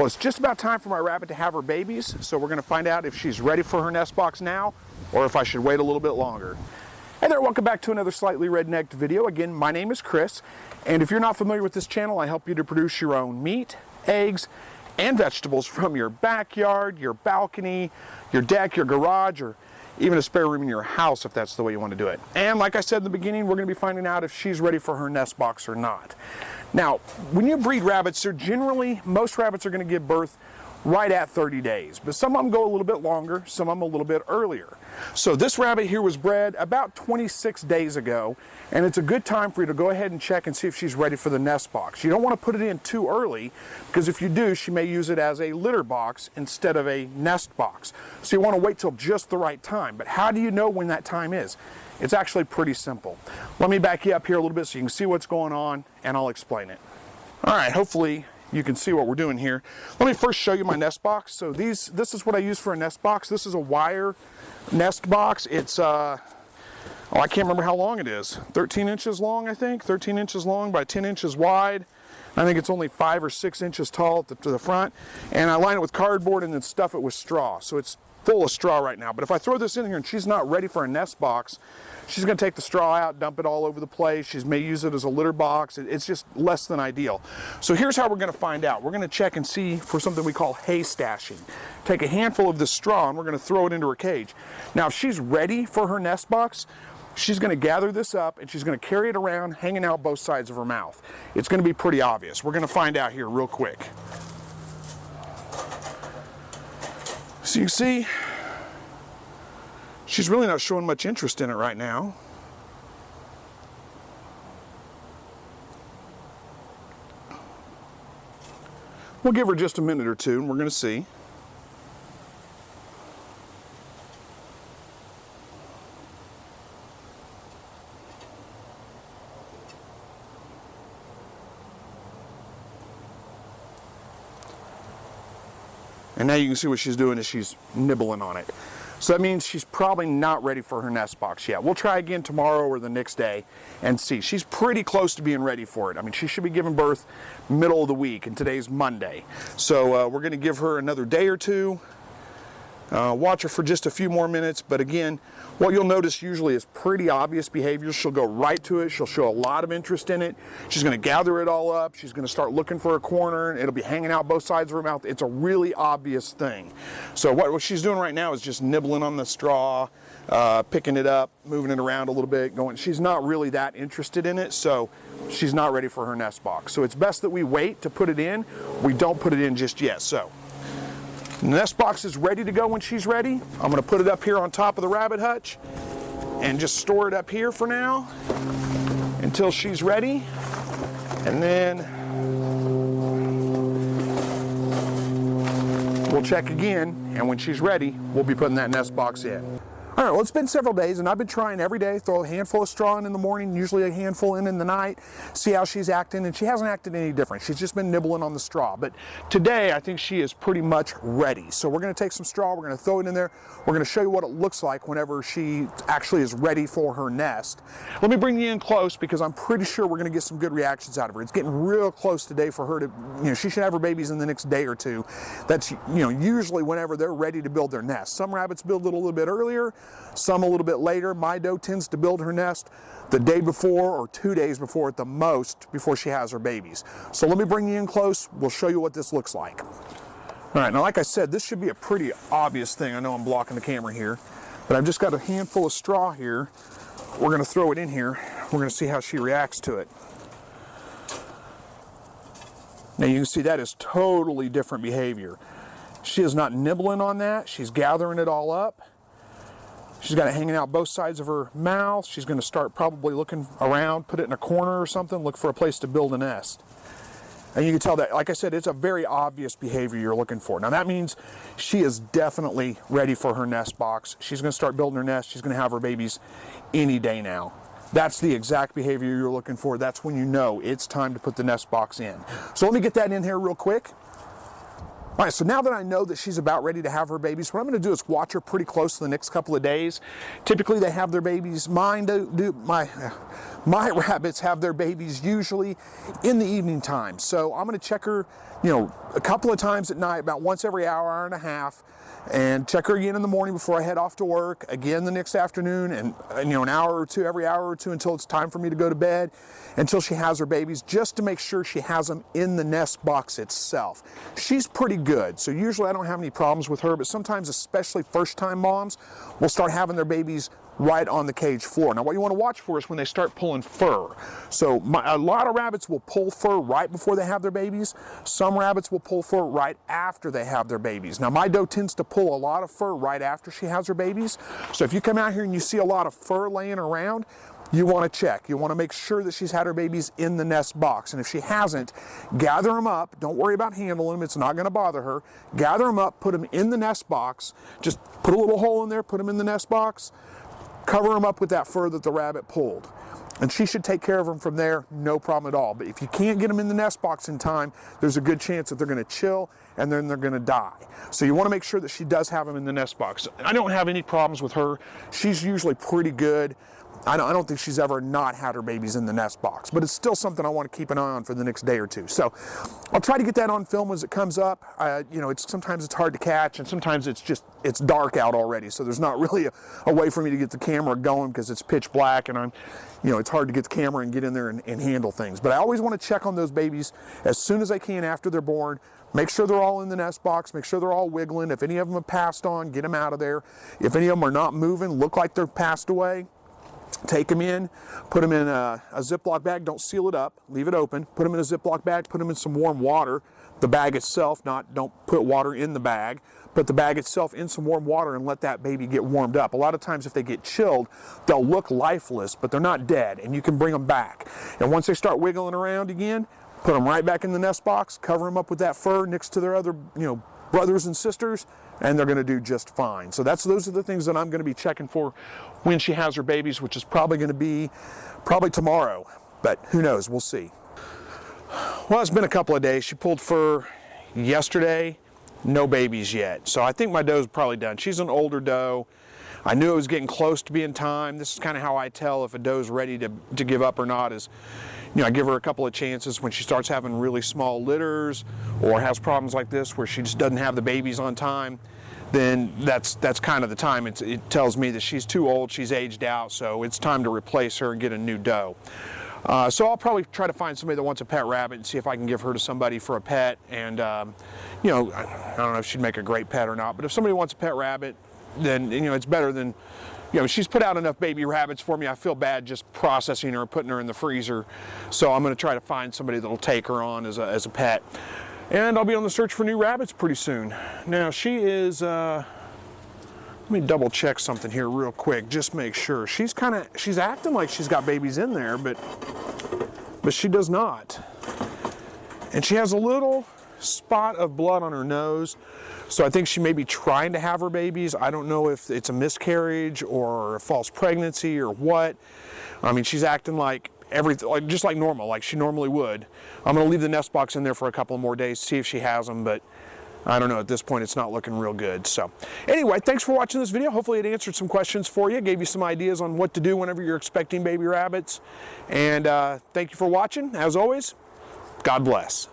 Well, it's just about time for my rabbit to have her babies, so we're going to find out if she's ready for her nest box now or if I should wait a little bit longer. Hey there, welcome back to another Slightly Rednecked video. Again, my name is Chris, and if you're not familiar with this channel, I help you to produce your own meat, eggs, and vegetables from your backyard, your balcony, your deck, your garage, or even a spare room in your house if that's the way you want to do it. And like I said in the beginning, we're going to be finding out if she's ready for her nest box or not. Now, when you breed rabbits, most rabbits are going to give birth right at 30 days, but some of them go a little bit longer, some of them a little bit earlier. So this rabbit here was bred about 26 days ago, and it's a good time for you to go ahead and check and see if she's ready for the nest box. You don't want to put it in too early, because if you do, she may use it as a litter box instead of a nest box. So you want to wait till just the right time. But how do you know when that time is? It's actually pretty simple. Let me back you up here a little bit so you can see what's going on, and I'll explain it. All right, hopefully you can see what we're doing here. Let me first show you my nest box. So this is what I use for a nest box. This is a wire nest box. It's, I can't remember how long it is. 13 inches long, I think. 13 inches long by 10 inches wide. I think it's only 5 or 6 inches tall to the front. And I line it with cardboard and then stuff it with straw. So it's full of straw right now. But if I throw this in here and she's not ready for a nest box, she's going to take the straw out, dump it all over the place. She may use it as a litter box. It's just less than ideal. So here's how we're going to find out. We're going to check and see for something we call hay stashing. Take a handful of this straw and we're going to throw it into her cage. Now, if she's ready for her nest box, she's going to gather this up and she's going to carry it around, hanging out both sides of her mouth. It's going to be pretty obvious. We're going to find out here real quick. So you see, she's really not showing much interest in it right now. We'll give her just a minute or two and we're going to see. And now you can see what she's doing is she's nibbling on it. So that means she's probably not ready for her nest box yet. We'll try again tomorrow or the next day and see. She's pretty close to being ready for it. I mean, she should be giving birth middle of the week, and today's Monday. So we're going to give her another day or two. Watch her for just a few more minutes, but again, what you'll notice usually is pretty obvious behavior. She'll go right to it. She'll show a lot of interest in it. She's going to gather it all up. She's going to start looking for a corner. It'll be hanging out both sides of her mouth. It's a really obvious thing. So what she's doing right now is just nibbling on the straw, picking it up, moving it around a little bit, going. She's not really that interested in it, so she's not ready for her nest box. So it's best that we wait to put it in. We don't put it in just yet. So the nest box is ready to go when she's ready. I'm going to put it up here on top of the rabbit hutch and just store it up here for now until she's ready. And then we'll check again, and when she's ready, we'll be putting that nest box in. All right, well, it's been several days, and I've been trying every day, throw a handful of straw in the morning, usually a handful in the night, see how she's acting, and she hasn't acted any different. She's just been nibbling on the straw. But today, I think she is pretty much ready. So we're going to take some straw, we're going to throw it in there, we're going to show you what it looks like whenever she actually is ready for her nest. Let me bring you in close, because I'm pretty sure we're going to get some good reactions out of her. It's getting real close today for her to, she should have her babies in the next day or two. That's, usually whenever they're ready to build their nest. Some rabbits build it a little bit earlier, some a little bit later. My doe tends to build her nest the day before or 2 days before at the most, before she has her babies. So let me bring you in close. We'll show you what this looks like. All right, now like I said, this should be a pretty obvious thing. I know I'm blocking the camera here, but I've just got a handful of straw here. We're going to throw it in here. We're going to see how she reacts to it. Now you can see that is totally different behavior. She is not nibbling on that. She's gathering it all up. She's got it hanging out both sides of her mouth. She's going to start probably looking around, put it in a corner or something, look for a place to build a nest. And you can tell that, like I said, it's a very obvious behavior you're looking for. Now that means she is definitely ready for her nest box. She's going to start building her nest. She's going to have her babies any day now. That's the exact behavior you're looking for. That's when you know it's time to put the nest box in. So let me get that in here real quick. All right, so now that I know that she's about ready to have her babies, what I'm going to do is watch her pretty close the next couple of days. Typically, they have their babies. My rabbits have their babies usually in the evening time. So I'm going to check her, a couple of times at night, about once every hour, hour and a half, and check her again in the morning before I head off to work, again the next afternoon, and an hour or two, every hour or two until it's time for me to go to bed, until she has her babies, just to make sure she has them in the nest box itself. She's pretty good, so usually I don't have any problems with her, but sometimes, especially first-time moms, will start having their babies right on the cage floor. Now what you want to watch for is when they start pulling fur. So a lot of rabbits will pull fur right before they have their babies. Some rabbits will pull fur right after they have their babies. Now my doe tends to pull a lot of fur right after she has her babies. So if you come out here and you see a lot of fur laying around, you want to check. You want to make sure that she's had her babies in the nest box. And if she hasn't, gather them up. Don't worry about handling them. It's not going to bother her. Gather them up, put them in the nest box. Just put a little hole in there, put them in the nest box. Cover them up with that fur that the rabbit pulled. And she should take care of them from there, no problem at all. But if you can't get them in the nest box in time, there's a good chance that they're going to chill and then they're going to die. So you want to make sure that she does have them in the nest box. I don't have any problems with her. She's usually pretty good. I don't think she's ever not had her babies in the nest box, but it's still something I want to keep an eye on for the next day or two. So I'll try to get that on film as it comes up. Sometimes it's hard to catch, and sometimes it's dark out already, so there's not really a way for me to get the camera going because it's pitch black, and it's hard to get the camera and get in there and handle things. But I always want to check on those babies as soon as I can after they're born. Make sure they're all in the nest box. Make sure they're all wiggling. If any of them have passed on, get them out of there. If any of them are not moving, look like they're passed away, take them in, put them in a Ziploc bag. Don't seal it up, leave it open. Put them in a Ziploc bag, put them in some warm water. The bag itself, don't put water in the bag. Put the bag itself in some warm water and let that baby get warmed up. A lot of times if they get chilled, they'll look lifeless, but they're not dead, and you can bring them back. And once they start wiggling around again, put them right back in the nest box, cover them up with that fur next to their other, brothers and sisters, and they're going to do just fine. So those are the things that I'm going to be checking for when she has her babies, which is probably going to be tomorrow, but who knows, we'll see. Well, it's been a couple of days. She pulled fur yesterday, no babies yet. So I think my doe's probably done. She's an older doe. I knew it was getting close to being time. This is kind of how I tell if a doe's ready to give up or not is, I give her a couple of chances when she starts having really small litters or has problems like this where she just doesn't have the babies on time. Then that's kind of the time. It tells me that she's too old, she's aged out, so it's time to replace her and get a new doe. So I'll probably try to find somebody that wants a pet rabbit and see if I can give her to somebody for a pet. And I don't know if she'd make a great pet or not, but if somebody wants a pet rabbit, then it's better than, she's put out enough baby rabbits for me. I feel bad just processing her and putting her in the freezer. So I'm going to try to find somebody that'll take her on as a pet. And I'll be on the search for new rabbits pretty soon. Now she is, let me double check something here real quick, just make sure. She's acting like she's got babies in there, but she does not. And she has a little spot of blood on her nose. So I think she may be trying to have her babies. I don't know if it's a miscarriage or a false pregnancy or what. I mean, she's acting like everything, just like normal, like she normally would. I'm going to leave the nest box in there for a couple more days, see if she has them, but I don't know, at this point it's not looking real good. So anyway, thanks for watching this video. Hopefully it answered some questions for you, gave you some ideas on what to do whenever you're expecting baby rabbits. And thank you for watching. As always, God bless.